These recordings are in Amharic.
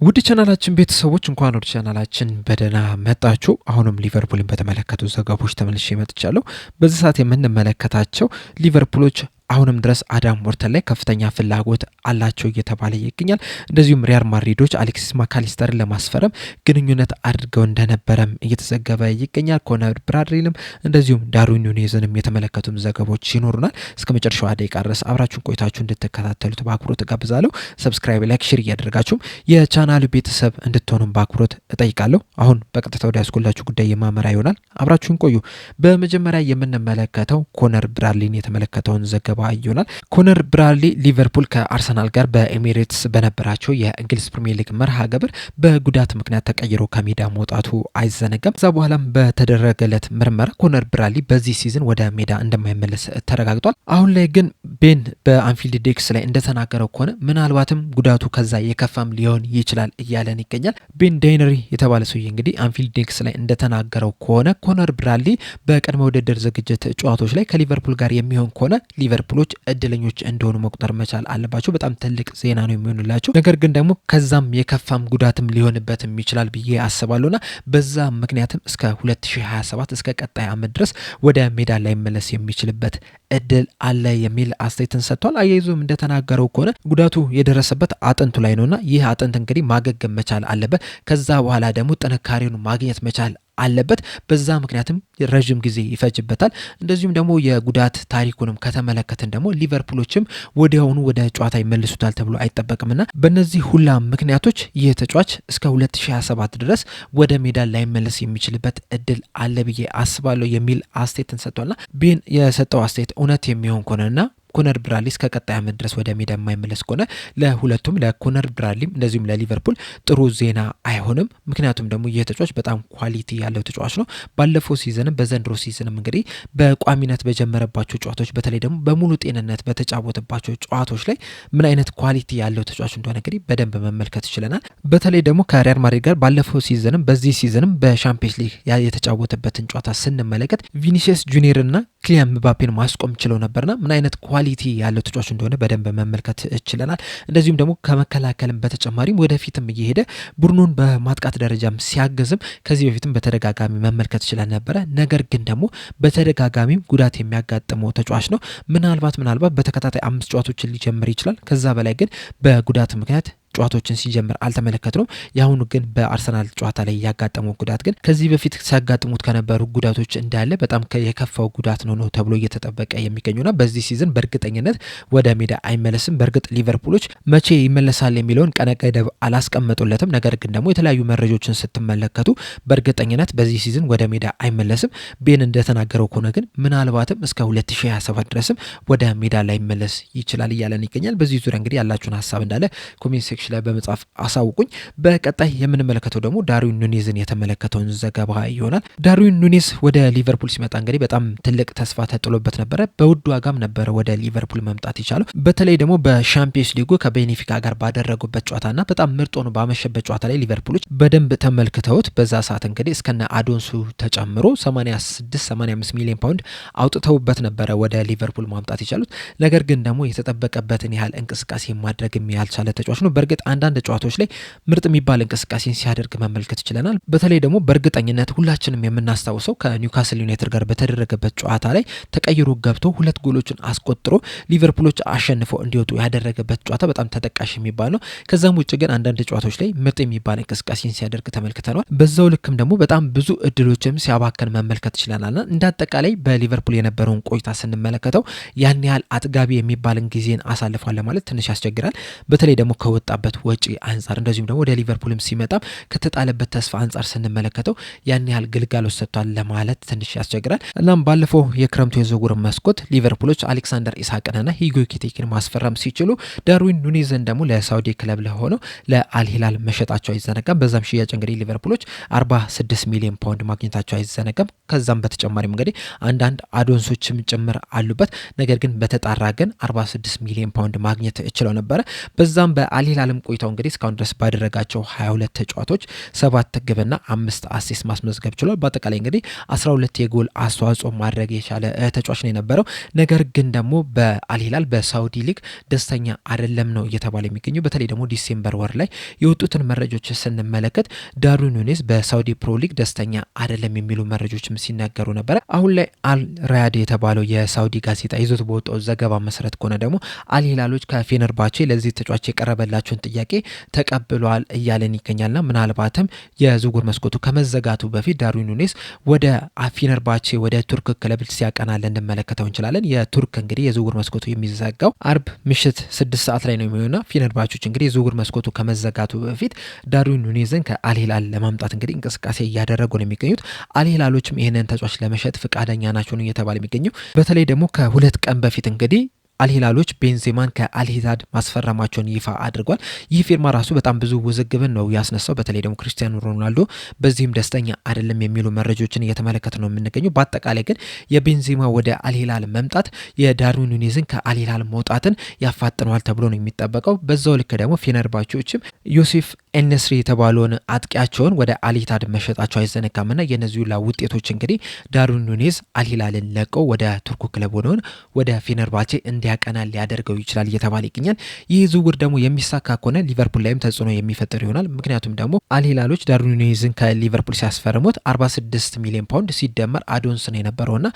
ውድ ቻናላችን ቤተሰቦች እንኳን ወደ ቻናላችን በደህና መጣችሁ። አሁንም ሊቨርፑልን በተመለከቱ ዘገባዎች ተመልሼ መጥቻለሁ። በዚህ ሰዓት የምንመለከታቸው ሊቨርፑሎች አሁንም ድረስ አዳም ወርተን ላይ ከፍተኛ ፍላጎት አላቸው እየተባለ ይገኛል። እንደዚሁም ሪያል ማድሪዶች አሌክሲስ ማካሊስተርን ለማስፈረም ግንኙነት አድርገው እንደነበረም እየተዘገበ ይገኛል። ኮነር ብራድሊንም እንደዚሁም ዳርዊን ኑኔዝንም የተመለከቱም ዘገባዎች ይኖሩናል። እስከ መጨረሻው ደቂቃ ድረስ አብራችሁን ቆይታችሁ እንድትከታተሉት በአክብሮት እጋብዛለሁ። ሰብስክራይብ፣ ላይክ፣ ሼር እያደረጋችሁም የቻናሉ ቤተሰብ እንድትሆኑም በአክብሮት እጠይቃለሁ። አሁን በቀጥታ ወደ ያስኩላችሁ ጉዳይ የማመራ ይሆናል። አብራችሁን ቆዩ። በመጀመሪያ የምንመለከተው ኮነር ብራድሊን የተመለከተውን ዘገባ ይሆናል። ኮነር ብራድሊ ሊቨርፑል ከአርሰናል ጋር በኤሚሬትስ በነበራቸው የእንግሊዝ ፕሪሚየር ሊግ መርሃ ግብር በጉዳት ምክንያት ተቀይሮ ከሜዳ መውጣቱ አይዘነጋም። ከዛ በኋላም በተደረገለት ምርመራ ኮነር ብራድሊ በዚህ ሲዝን ወደ ሜዳ እንደማይመለስ ተረጋግጧል። አሁን ላይ ግን ቤን በአንፊልድ ዴክስ ላይ እንደተናገረው ከሆነ ምናልባትም ጉዳቱ ከዛ የከፋም ሊሆን ይችላል እያለን ይገኛል። ቤን ዳይነሪ የተባለ ሰውዬ እንግዲህ አንፊልድ ዴክስ ላይ እንደተናገረው ከሆነ ኮነር ብራድሊ በቅድመ ውድድር ዝግጅት ጨዋታዎች ላይ ከሊቨርፑል ጋር የሚሆን ከሆነ ሊቨርፑሎች እድለኞች እንደሆኑ መቁጠር መቻል አለባቸው። በጣም ትልቅ ዜና ነው የሚሆንላቸው። ነገር ግን ደግሞ ከዛም የከፋም ጉዳትም ሊሆንበትም ይችላል ብዬ አስባለሁና በዛ ምክንያትም እስከ 2027 እስከ ቀጣይ ዓመት ድረስ ወደ ሜዳ ላይ መለስ የሚችልበት እድል አለ የሚል አስተያየትን ሰጥቷል። አያይዞም እንደተናገረው ከሆነ ጉዳቱ የደረሰበት አጥንቱ ላይ ነውና ይህ አጥንት እንግዲህ ማገገም መቻል አለበት። ከዛ በኋላ ደግሞ ጥንካሬውን ማግኘት መቻል አለበት። በዛ ምክንያትም ረዥም ጊዜ ይፈጅበታል። እንደዚሁም ደግሞ የጉዳት ታሪኩንም ከተመለከትን ደግሞ ሊቨርፑሎችም ወዲያውኑ ወደ ጨዋታ ይመልሱታል ተብሎ አይጠበቅምና በእነዚህ ሁላ ምክንያቶች ይህ ተጫዋች እስከ 2027 ድረስ ወደ ሜዳ ላይመለስ የሚችልበት እድል አለ ብዬ አስባለሁ የሚል አስተያየትን ሰጥቷልና ቤን የሰጠው አስተያየት እውነት የሚሆን ከሆነና ኮነር ብራድሊ እስከ ቀጣይ ዓመት ድረስ ወደ ሜዳ የማይመለስ ከሆነ ለሁለቱም ለኮነር ብራድሊም እንደዚሁም ለሊቨርፑል ጥሩ ዜና አይሆንም። ምክንያቱም ደግሞ ይህ ተጫዋች በጣም ኳሊቲ ያለው ተጫዋች ነው። ባለፈው ሲዝንም በዘንድሮ ሲዝንም እንግዲህ በቋሚነት በጀመረባቸው ጨዋታዎች በተለይ ደግሞ በሙሉ ጤንነት በተጫወተባቸው ጨዋታዎች ላይ ምን አይነት ኳሊቲ ያለው ተጫዋች እንደሆነ እንግዲህ በደንብ መመልከት ይችለናል። በተለይ ደግሞ ከሪያል ማድሪድ ጋር ባለፈው ሲዝንም በዚህ ሲዝንም በሻምፒየንስ ሊግ የተጫወተበትን ጨዋታ ስንመለከት ቪኒሲየስ ጁኒየርና ክሊያን ምባፔን ማስቆም ችለው ነበርና ምን አይነት ኳሊቲ ያለው ተጫዋች እንደሆነ በደንብ መመልከት ይችላል። እንደዚሁም ደግሞ ከመከላከልም በተጨማሪም ወደፊትም እየሄደ ቡድኑን በማጥቃት ደረጃም ሲያገዝም ከዚህ በፊትም በተደጋጋሚ መመልከት ይችላል ነበረ። ነገር ግን ደግሞ በተደጋጋሚም ጉዳት የሚያጋጥመው ተጫዋች ነው። ምናልባት በተከታታይ 5 ጨዋታዎችን ሊጀምር ይችላል። ከዛ በላይ ግን በጉዳት ምክንያት ጨዋታዎችን ሲጀምር አልተመለከትነው። የአሁኑ ግን በአርሰናል ጨዋታ ላይ ያጋጠመው ጉዳት ግን ከዚህ በፊት ሲያጋጥሙት ከነበሩ ጉዳቶች እንዳለ በጣም የከፋው ጉዳት ነው ተብሎ እየተጠበቀ የሚገኙና በዚህ ሲዝን በእርግጠኝነት ወደ ሜዳ አይመለስም። በእርግጥ ሊቨርፑሎች መቼ ይመለሳል የሚለውን ቀነ ገደብ አላስቀመጡለትም። ነገር ግን ደግሞ የተለያዩ መረጃዎችን ስትመለከቱ በእርግጠኝነት በዚህ ሲዝን ወደ ሜዳ አይመለስም። ቤን እንደተናገረው ከሆነ ግን ምናልባትም እስከ 2027 ድረስም ወደ ሜዳ ላይ መለስ ይችላል እያለን ይገኛል። በዚህ ዙሪያ እንግዲህ ያላችሁን ሀሳብ እንዳለ ኮሜንት ሴክሽን ላይ በመጻፍ አሳውቁኝ። በቀጣይ የምንመለከተው ደግሞ ዳርዊን ኑኔዝን የተመለከተውን ዘገባ ይሆናል። ዳርዊን ኑኔዝ ወደ ሊቨርፑል ሲመጣ እንግዲህ በጣም ትልቅ ተስፋ ተጥሎበት ነበረ። በውድ ዋጋም ነበረ ወደ ሊቨርፑል መምጣት የቻለው። በተለይ ደግሞ በሻምፒየንስ ሊጉ ከቤኔፊካ ጋር ባደረጉበት ጨዋታና በጣም ምርጥ ሆኖ ባመሸበት ጨዋታ ላይ ሊቨርፑሎች በደንብ ተመልክተውት በዛ ሰዓት እንግዲህ እስከነ አዶንሱ ተጨምሮ 86-85 ሚሊዮን ፓውንድ አውጥተውበት ነበረ ወደ ሊቨርፑል ማምጣት የቻሉት። ነገር ግን ደግሞ የተጠበቀበትን ያህል እንቅስቃሴ ማድረግ ያልቻለ ተጫዋች ነው። በእርግጥ አንዳንድ ጨዋታዎች ላይ ምርጥ የሚባል እንቅስቃሴን ሲያደርግ መመልከት ይችለናል። በተለይ ደግሞ በእርግጠኝነት ሁላችንም የምናስታውሰው ከኒውካስል ዩናይትድ ጋር በተደረገበት ጨዋታ ላይ ተቀይሮ ገብቶ 2 ጎሎችን አስቆጥሮ ሊቨርፑሎች አሸንፈው እንዲወጡ ያደረገበት ጨዋታ በጣም ተጠቃሽ የሚባል ነው። ከዛም ውጭ ግን አንዳንድ ጨዋታዎች ላይ ምርጥ የሚባል እንቅስቃሴን ሲያደርግ ተመልክተናል። በዛው ልክም ደግሞ በጣም ብዙ እድሎችም ሲያባከን መመልከት ይችለናልና እንደ አጠቃላይ በሊቨርፑል የነበረውን ቆይታ ስንመለከተው ያን ያህል አጥጋቢ የሚባልን ጊዜን አሳልፏል ለማለት ትንሽ ያስቸግራል። በተለይ ደግሞ ከወጣበት ወጪ አንጻር እንደዚሁም ደግሞ ወደ ሊቨርፑልም ሲመጣም ከተጣለበት ተስፋ አንጻር ስንመለከተው ያን ያህል ግልጋሎት ሰጥቷል ለማለት ትንሽ ያስቸግራል። እናም ባለፈው የክረምቱ የዝውውር መስኮት ሊቨርፑሎች አሌክሳንደር ኢሳቅንና ሂጎ ኤኪቲክን ማስፈረም ሲችሉ ዳርዊን ኑኔዝን ደግሞ ለሳውዲ ክለብ ለሆነው ለአልሂላል መሸጣቸው አይዘነጋም። በዛም ሽያጭ እንግዲህ ሊቨርፑሎች 46 ሚሊዮን ፓውንድ ማግኘታቸው አይዘነጋም። ከዛም በተጨማሪም እንግዲህ አንዳንድ አዶንሶችም ጭምር አሉበት። ነገር ግን በተጣራ ግን 46 ሚሊዮን ፓውንድ ማግኘት ችለው ነበረ። በዛም በአልሂላል በአልሂላልም ቆይታው እንግዲህ እስካሁን ድረስ ባደረጋቸው 22 ተጫዋቾች 7 ግብና 5 አሲስት ማስመዝገብ ችሏል። በአጠቃላይ እንግዲህ 12 የጎል አስተዋጽኦ ማድረግ የቻለ ተጫዋች ነው የነበረው። ነገር ግን ደግሞ በአልሂላል በሳውዲ ሊግ ደስተኛ አይደለም ነው እየተባለ የሚገኘው። በተለይ ደግሞ ዲሴምበር ወር ላይ የወጡትን መረጃዎች ስንመለከት ዳርዊን ኑኔዝ በሳውዲ ፕሮ ሊግ ደስተኛ አይደለም የሚሉ መረጃዎችም ሲናገሩ ነበረ። አሁን ላይ አልራያድ የተባለው የሳውዲ ጋዜጣ ይዞት በወጣው ዘገባ መሰረት ከሆነ ደግሞ አልሂላሎች ከፌነርባቼ ለዚህ ተጫዋች የቀረበላቸውን ጥያቄ ተቀብሏል እያለን ይገኛልና ምናልባትም የዝውውር መስኮቱ ከመዘጋቱ በፊት ዳርዊን ኑኔዝ ወደ ፌነርባቼ ወደ ቱርክ ክለብ ሲያቀና ልንመለከተው እንችላለን። የቱርክ እንግዲህ የዝውውር መስኮቱ የሚዘጋው አርብ ምሽት 6 ሰዓት ላይ ነው የሚሆነው። ፌነርባቾች እንግዲህ የዝውውር መስኮቱ ከመዘጋቱ በፊት ዳርዊን ኑኔዝን ከአልሂላል ለማምጣት እንግዲህ እንቅስቃሴ እያደረጉ ነው የሚገኙት። አልሂላሎችም ይህንን ተጫዋች ለመሸጥ ፍቃደኛ ናቸው ነው እየተባለ የሚገኘው። በተለይ ደግሞ ከ2 ቀን በፊት እንግዲህ አልሂላሎች ቤንዜማን ከአልሂዳድ ማስፈረማቸውን ይፋ አድርጓል። ይህ ፊርማ ራሱ በጣም ብዙ ውዝግብን ነው ያስነሳው። በተለይ ደግሞ ክርስቲያኖ ሮናልዶ በዚህም ደስተኛ አይደለም የሚሉ መረጃዎችን እየተመለከተ ነው የምንገኘው። በአጠቃላይ ግን የቤንዜማ ወደ አልሂላል መምጣት የዳርዊን ኑኔዝን ከአልሂላል መውጣትን ያፋጥነዋል ተብሎ ነው የሚጠበቀው። በዛው ልክ ደግሞ ፌነርባቾችም ዮሴፍ ኤልነስሪ የተባለውን አጥቂያቸውን ወደ አልሂዳድ መሸጣቸው አይዘነጋምና የነዚሁ ውጤቶች እንግዲህ ዳርዊን ኑኔዝ አልሂላልን ለቀው ወደ ቱርኩ ክለብ ሆነውን ወደ ፌነርባቼ እንዲያቀና ሊያደርገው ይችላል እየተባለ ይገኛል። ይህ ዝውውር ደግሞ የሚሳካ ከሆነ ሊቨርፑል ላይም ተጽዕኖ የሚፈጥር ይሆናል። ምክንያቱም ደግሞ አልሂላሎች ዳርዊን ኑኔዝን ከሊቨርፑል ሲያስፈርሙት 46 ሚሊዮን ፓውንድ ሲደመር አዶንስ ነው የነበረውና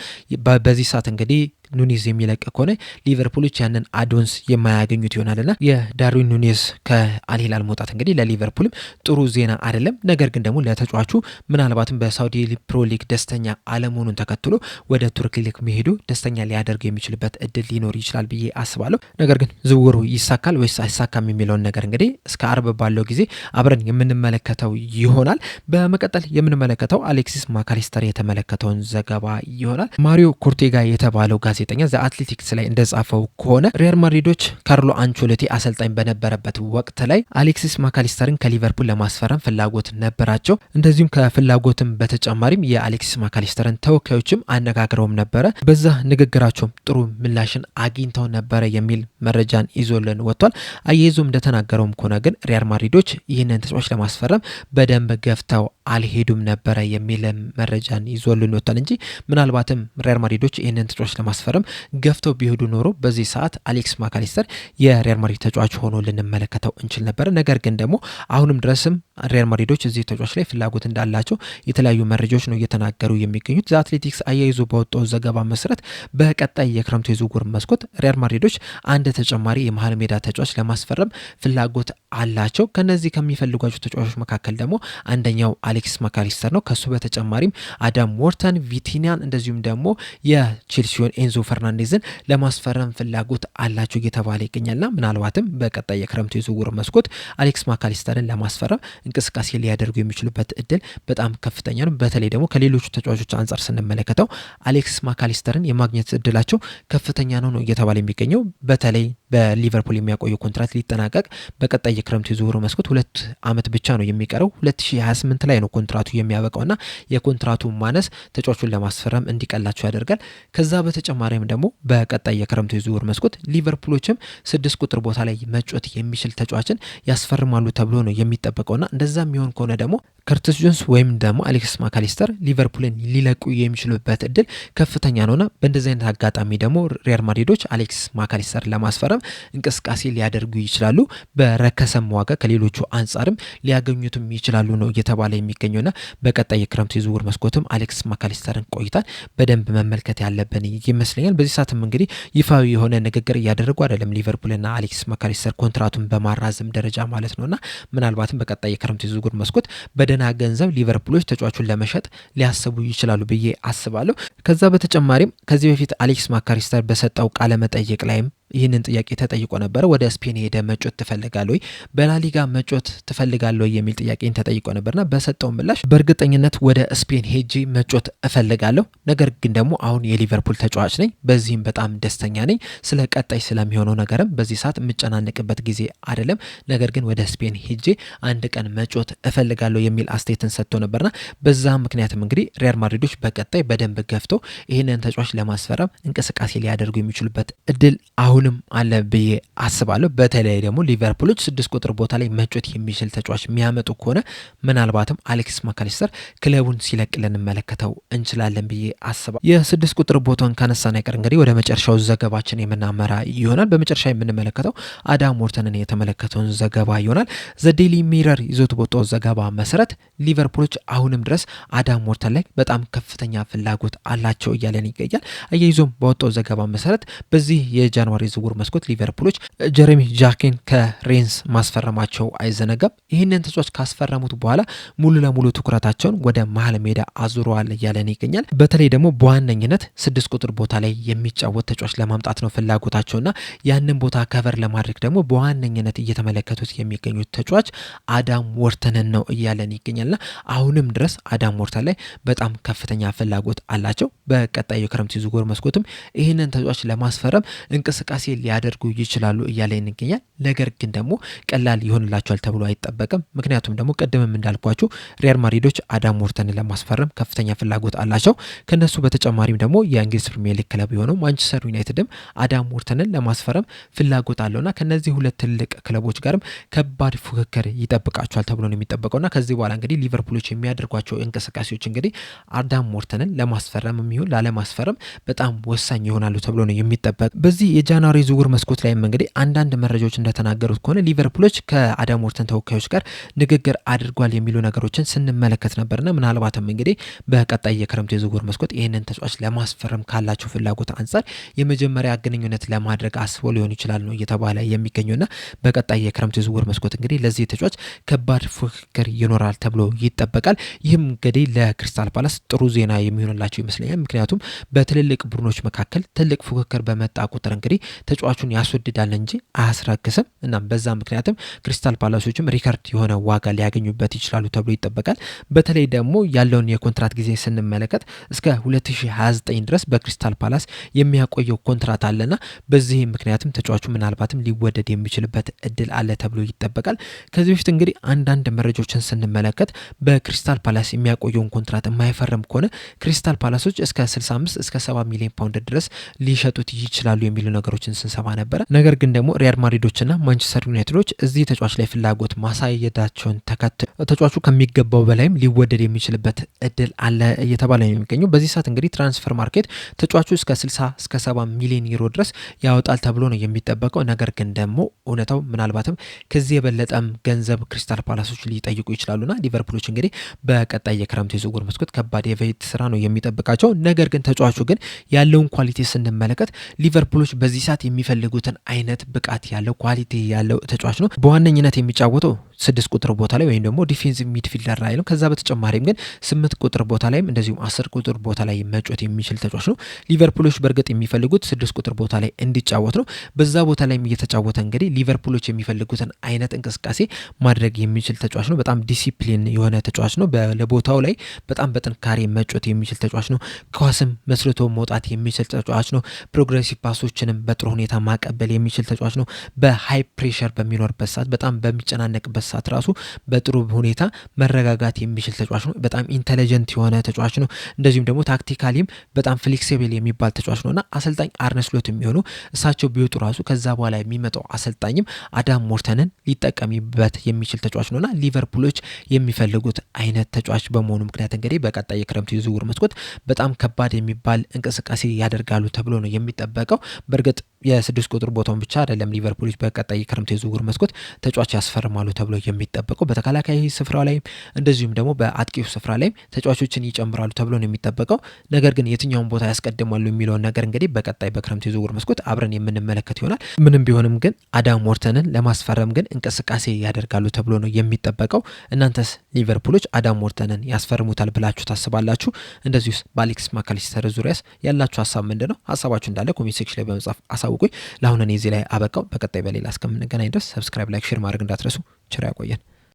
በዚህ ሰዓት እንግዲህ ኑኔዝ የሚለቅ ከሆነ ሊቨርፑሎች ያንን አዶንስ የማያገኙት ይሆናልና የዳርዊን ኑኔዝ ከአልሂላል መውጣት እንግዲህ ለሊቨርፑልም ጥሩ ዜና አይደለም። ነገር ግን ደግሞ ለተጫዋቹ ምናልባትም በሳውዲ ፕሮ ሊግ ደስተኛ አለመሆኑን ተከትሎ ወደ ቱርክ ሊግ መሄዱ ደስተኛ ሊያደርገው የሚችልበት እድል ሊኖር ይችላል ብዬ አስባለሁ። ነገር ግን ዝውውሩ ይሳካል ወይስ አይሳካም የሚለውን ነገር እንግዲህ እስከ አርብ ባለው ጊዜ አብረን የምንመለከተው ይሆናል። በመቀጠል የምንመለከተው አሌክሲስ ማካሊስተር የተመለከተውን ዘገባ ይሆናል። ማሪዮ ኮርቴጋ የተባለው ጋዜጠኛ ዘ አትሌቲክስ ላይ እንደጻፈው ከሆነ ሪያል ማድሪዶች ካርሎ አንቾሎቲ አሰልጣኝ በነበረበት ወቅት ላይ አሌክሲስ ማካሊስተርን ከሊቨርፑል ለማስፈረም ፍላጎት ነበራቸው። እንደዚሁም ከፍላጎትም በተጨማሪም የአሌክሲስ ማካሊስተርን ተወካዮችም አነጋግረውም ነበረ። በዛ ንግግራቸውም ጥሩ ምላሽን አግኝተው ነበረ የሚል መረጃን ይዞልን ወጥቷል። አያይዞም እንደተናገረውም ከሆነ ግን ሪያል ማድሪዶች ይህንን ተጫዋች ለማስፈረም በደንብ ገፍተው አልሄዱም ነበረ የሚል መረጃን ይዞልን ወጥቷል እንጂ ምናልባትም ሪያል ማድሪዶች ይህንን ተጫዋች ለማስፈረም ገፍተው ቢሄዱ ኖሮ በዚህ ሰዓት አሌክስ ማካሊስተር የሪያል ማድሪድ ተጫዋች ሆኖ ልንመለከተው እንችል ነበር። ነገር ግን ደግሞ አሁንም ድረስም ሪያል ማድሪዶች እዚህ ተጫዋች ላይ ፍላጎት እንዳላቸው የተለያዩ መረጃዎች ነው እየተናገሩ የሚገኙት። ዘ አትሌቲክስ አያይዞ በወጣው ዘገባ መሰረት በቀጣይ የክረምቱ የዝውውር መስኮት ሪያል ማድሪዶች አንድ ተጨማሪ የመሀል ሜዳ ተጫዋች ለማስፈረም ፍላጎት አላቸው። ከነዚህ ከሚፈልጓቸው ተጫዋቾች መካከል ደግሞ አንደኛው አሌክስ ማካሊስተር ነው። ከሱ በተጨማሪም አዳም ዎርተን፣ ቪቲኒያን እንደዚሁም ደግሞ የቼልሲውን ኤንዞ ፈርናንዴዝን ለማስፈረም ፍላጎት አላቸው እየተባለ ይገኛልና ምናልባትም በቀጣይ የክረምቱ የዝውውር መስኮት አሌክስ ማካሊስተርን ለማስፈረም እንቅስቃሴ ሊያደርጉ የሚችሉበት እድል በጣም ከፍተኛ ነው። በተለይ ደግሞ ከሌሎቹ ተጫዋቾች አንጻር ስንመለከተው አሌክስ ማካሊስተርን የማግኘት እድላቸው ከፍተኛ ነው እየተባለ የሚገኘው። በተለይ በሊቨርፑል የሚያቆየው ኮንትራት ሊጠናቀቅ በቀጣይ የክረምቱ የዝውውር መስኮት 2 ዓመት ብቻ ነው የሚቀረው። 2028 ላይ ነው ኮንትራቱ የሚያበቃውና የኮንትራቱ ማነስ ተጫዋቹን ለማስፈረም እንዲቀላቸው ያደርጋል። ከዛ በተጨማሪም ደግሞ በቀጣይ የክረምቱ የዝውውር መስኮት ሊቨርፑሎችም 6 ቁጥር ቦታ ላይ መጫወት የሚችል ተጫዋችን ያስፈርማሉ ተብሎ ነው የሚጠበቀውና እንደዛ የሚሆን ከሆነ ደግሞ ከርቲስ ጆንስ ወይም ደግሞ አሌክስ ማካሊስተር ሊቨርፑልን ሊለቁ የሚችሉበት እድል ከፍተኛ ነውና በእንደዚህ አይነት አጋጣሚ ደግሞ ሪያል ማድሪዶች አሌክስ ማካሊስተር ለማስፈረም እንቅስቃሴ ሊያደርጉ ይችላሉ። በረከሰም ዋጋ ከሌሎቹ አንጻርም ሊያገኙትም ይችላሉ ነው እየተባለ የሚገኘውና በቀጣይ የክረምቱ የዝውውር መስኮትም አሌክስ ማካሊስተርን ቆይታን በደንብ መመልከት ያለብን ይመስለኛል። በዚህ ሰዓትም እንግዲህ ይፋዊ የሆነ ንግግር እያደረጉ አይደለም ሊቨርፑልና አሌክስ ማካሊስተር ኮንትራቱን በማራዘም ደረጃ ማለት ነውና ምናልባትም በቀጣይ የክረምቱ የዝውውር መስኮት በደህና ገንዘብ ሊቨርፑሎች ተጫዋቹን ለመሸጥ ሊያስቡ ይችላሉ ብዬ አስባለሁ። ከዛ በተጨማሪም ከዚህ በፊት አሌክስ ማካሊስተር በሰጠው ቃለ መጠይቅ ላይም ይህንን ጥያቄ ተጠይቆ ነበረ። ወደ ስፔን ሄደ መጮት ትፈልጋለህ ወይ፣ በላሊጋ መጮት ትፈልጋለህ ወይ የሚል ጥያቄን ተጠይቆ ነበርና በሰጠው ምላሽ በእርግጠኝነት ወደ ስፔን ሄጂ መጮት እፈልጋለሁ፣ ነገር ግን ደግሞ አሁን የሊቨርፑል ተጫዋች ነኝ፣ በዚህም በጣም ደስተኛ ነኝ። ስለ ቀጣይ ስለሚሆነው ነገርም በዚህ ሰዓት የምጨናነቅበት ጊዜ አይደለም፣ ነገር ግን ወደ ስፔን ሄጂ አንድ ቀን መጮት እፈልጋለሁ የሚል አስተያየትን ሰጥቶ ነበርና በዛ ምክንያትም እንግዲህ ሪያል ማድሪዶች በቀጣይ በደንብ ገፍተው ይህንን ተጫዋች ለማስፈረም እንቅስቃሴ ሊያደርጉ የሚችሉበት እድል አሁን አሁንም አለ ብዬ አስባለሁ። በተለይ ደግሞ ሊቨርፑሎች 6 ቁጥር ቦታ ላይ መጮት የሚችል ተጫዋች የሚያመጡ ከሆነ ምናልባትም አሌክስ ማካሊስተር ክለቡን ሲለቅ ልንመለከተው እንችላለን ብዬ አስባለሁ። የ6 ቁጥር ቦታን ካነሳን አይቀር እንግዲህ ወደ መጨረሻው ዘገባችን የምናመራ ይሆናል። በመጨረሻ የምንመለከተው አዳም ዎርተንን የተመለከተውን ዘገባ ይሆናል። ዘ ዴይሊ ሚረር ይዞት በወጣው ዘገባ መሰረት ሊቨርፑሎች አሁንም ድረስ አዳም ዎርተን ላይ በጣም ከፍተኛ ፍላጎት አላቸው እያለን ይገኛል። አያይዞም በወጣው ዘገባ መሰረት በዚህ የጃንዋሪ ዝውውር መስኮት ሊቨርፑሎች ጀሬሚ ጃኬን ከሬንስ ማስፈረማቸው አይዘነጋም። ይህንን ተጫዋች ካስፈረሙት በኋላ ሙሉ ለሙሉ ትኩረታቸውን ወደ መሀል ሜዳ አዙረዋል እያለን ይገኛል። በተለይ ደግሞ በዋነኝነት 6 ቁጥር ቦታ ላይ የሚጫወት ተጫዋች ለማምጣት ነው ፍላጎታቸውና ያንን ቦታ ከቨር ለማድረግ ደግሞ በዋነኝነት እየተመለከቱት የሚገኙት ተጫዋች አዳም ዎርተንን ነው እያለን ይገኛልና አሁንም ድረስ አዳም ዎርተን ላይ በጣም ከፍተኛ ፍላጎት አላቸው። በቀጣዩ የክረምት ዝውውር መስኮትም ይህንን ተጫዋች ለማስፈረም እንቅስቃሴ ሊያደርጉ ይችላሉ እያለን ይገኛል። ነገር ግን ደግሞ ቀላል ይሆንላቸዋል ተብሎ አይጠበቅም። ምክንያቱም ደግሞ ቀደምም እንዳልኳችሁ ሪያል ማድሪዶች አዳም ዎርተንን ለማስፈረም ከፍተኛ ፍላጎት አላቸው። ከነሱ በተጨማሪም ደግሞ የእንግሊዝ ፕሪሚየር ሊግ ክለብ የሆነው ማንቸስተር ዩናይትድም አዳም ዎርተንን ለማስፈረም ፍላጎት አለውና ከነዚህ ሁለት ትልቅ ክለቦች ጋርም ከባድ ፉክክር ይጠብቃቸዋል ተብሎ ነው የሚጠበቀውና ከዚህ በኋላ እንግዲህ ሊቨርፑሎች የሚያደርጓቸው እንቅስቃሴዎች እንግዲህ አዳም ዎርተንን ለማስፈረም የሚሆን ላለማስፈረም በጣም ወሳኝ ይሆናሉ ተብሎ ነው የሚጠበቅ። በዚህ የጃንዋሪ ዝውውር መስኮት ላይም እንግዲህ አንዳንድ መረጃዎች እንደተናገሩት ከሆነ ሊቨርፑሎች ከአዳም ዎርተን ተወካዮች ጋር ንግግር አድርጓል የሚሉ ነገሮችን ስንመለከት ነበርና ምናልባትም እንግዲህ በቀጣይ የክረምት የዝውውር መስኮት ይህንን ተጫዋች ለማስፈረም ካላቸው ፍላጎት አንጻር የመጀመሪያ ግንኙነት ለማድረግ አስቦ ሊሆን ይችላል ነው እየተባለ የሚገኘውና በቀጣይ የክረምት የዝውውር መስኮት እንግዲህ ለዚህ ተጫዋች ከባድ ፉክክር ይኖራል ተብሎ ይጠበቃል። ይህም እንግዲህ ለክሪስታል ፓላስ ጥሩ ዜና የሚሆንላቸው ይመስለኛል። ምክንያቱም በትልልቅ ቡድኖች መካከል ትልቅ ፉክክር በመጣ ቁጥር እንግዲህ ተጫዋቹን ያስወድዳል እንጂ አያስረክስም እና በዛ ምክንያትም ክሪስታል ፓላሶችም ሪከርድ የሆነ ዋጋ ሊያገኙበት ይችላሉ ተብሎ ይጠበቃል። በተለይ ደግሞ ያለውን የኮንትራት ጊዜ ስንመለከት እስከ 2029 ድረስ በክሪስታል ፓላስ የሚያቆየው ኮንትራት አለና በዚህ ምክንያትም ተጫዋቹ ምናልባትም ሊወደድ የሚችልበት እድል አለ ተብሎ ይጠበቃል። ከዚህ በፊት እንግዲህ አንዳንድ መረጃዎችን ስንመለከት በክሪስታል ፓላስ የሚያቆየውን ኮንትራት የማይፈርም ከሆነ ክሪስታል ፓላሶች እስከ 65 እስከ 70 ሚሊዮን ፓውንድ ድረስ ሊሸጡት ይችላሉ የሚሉ ነገሮችን ስንሰማ ነበረ። ነገር ግን ደግሞ ሪያል ማድሪዶችና ማንቸስተር ዩናይትዶች እዚህ ተጫዋች ላይ ፍላጎት ማሳየታቸውን ተከትሎ ተጫዋቹ ከሚገባው በላይም ሊወደድ የሚችልበት እድል አለ እየተባለ ነው የሚገኘው። በዚህ ሰዓት እንግዲህ ትራንስፈር ማርኬት ተጫዋቹ እስከ 60 እስከ 70 ሚሊዮን ዩሮ ድረስ ያወጣል ተብሎ ነው የሚጠበቀው። ነገር ግን ደግሞ እውነታው ምናልባትም ከዚህ የበለጠም ገንዘብ ክሪስታል ፓላሶች ሊጠይቁ ይችላሉና ሊቨርፑሎች እንግዲህ በቀጣይ የክረምት የዝውውር መስኮት ከባድ የቤት ስራ ነው የሚጠብቃቸው። ነገር ግን ተጫዋቹ ግን ያለውን ኳሊቲ ስንመለከት ሊቨርፑሎች በዚህ ሰዓት የሚፈልጉትን አይነት ብቃት ያለው ኳሊቲ ያለው ተጫዋች ነው። በዋነኝነት የሚጫወተው 6 ቁጥር ቦታ ላይ ወይም ደግሞ ዲፌንሲቭ ሚድፊልደር ላይ ነው። ከዛ በተጨማሪም ግን 8 ቁጥር ቦታ ላይም እንደዚሁም 10 ቁጥር ቦታ ላይ መጫወት የሚችል ተጫዋች ነው። ሊቨርፑሎች በእርግጥ የሚፈልጉት 6 ቁጥር ቦታ ላይ እንዲጫወት ነው። በዛ ቦታ ላይም እየተጫወተ እንግዲህ ሊቨርፑሎች የሚፈልጉትን አይነት እንቅስቃሴ ማድረግ የሚችል ተጫዋች ነው። በጣም ዲሲፕሊን የሆነ ተጫዋች ነው። ለቦታው ላይ በጣም በጥንካሬ መጫወት የሚችል ተጫዋች ነው። ኳስም መስርቶ መውጣት የሚችል ተጫዋች ነው። ፕሮግሬሲቭ ፓሶችንም በጥሩ ሁኔታ ማቀበል የሚችል ተጫዋች ነው። በሃይ ፕሬሸር በሚኖርበት ሰዓት በጣም በሚጨናነቅበት ሰዓት ራሱ በጥሩ ሁኔታ መረጋጋት የሚችል ተጫዋች ነው። በጣም ኢንተለጀንት የሆነ ተጫዋች ነው። እንደዚሁም ደግሞ ታክቲካሊም በጣም ፍሌክሲብል የሚባል ተጫዋች ነውና አሰልጣኝ አርነ ስሎት የሚሆኑ እሳቸው ቢወጡ ራሱ ከዛ በኋላ የሚመጣው አሰልጣኝም አዳም ዎርተንን ሊጠቀሚበት የሚችል ተጫዋች ነውና ሊቨርፑሎች የሚፈልጉት አይነት ተጫዋች በመሆኑ ምክንያት እንግዲህ በቀጣይ የክረምት የዝውውር መስኮት በጣም ከባድ የሚባል እንቅስቃሴ ያደርጋሉ ተብሎ ነው የሚጠበቀው። በእርግጥ የ6 ቁጥር ቦታውን ብቻ አይደለም ሊቨርፑሎች በቀጣይ የክረምት የዝውውር መስኮት ተጫዋች ያስፈርማሉ ተብሎ የሚጠበቀው በተከላካይ ስፍራ ላይ እንደዚሁም ደግሞ በአጥቂው ስፍራ ላይ ተጫዋቾችን ይጨምራሉ ተብሎ ነው የሚጠበቀው። ነገር ግን የትኛውን ቦታ ያስቀድማሉ የሚለውን ነገር እንግዲህ በቀጣይ በክረምት የዝውውር መስኮት አብረን የምንመለከት ይሆናል። ምንም ቢሆንም ግን አዳም ዎርተንን ለማስፈረም ግን እንቅስቃሴ ያደርጋሉ ተብሎ ነው የሚጠበቀው። እናንተስ ሊቨርፑሎች አዳም ዎርተንን ያስፈርሙታል ብላችሁ ታስባላችሁ? እንደዚሁስ በአሌክስ ማካሊስተር ዙሪያስ ያላችሁ ሀሳብ ምንድነው? ሀሳባችሁ እንዳለ ኮሜንት ሴክሽን ላይ በመጻፍ አሳውቁኝ። ለአሁን እኔ እዚህ ላይ አበቃው። በቀጣይ በሌላ እስከምንገናኝ ድረስ ሰብስክራይብ፣ ላይክ፣ ሼር ማድረግ እንዳትረሱ። ቸር ያቆየን።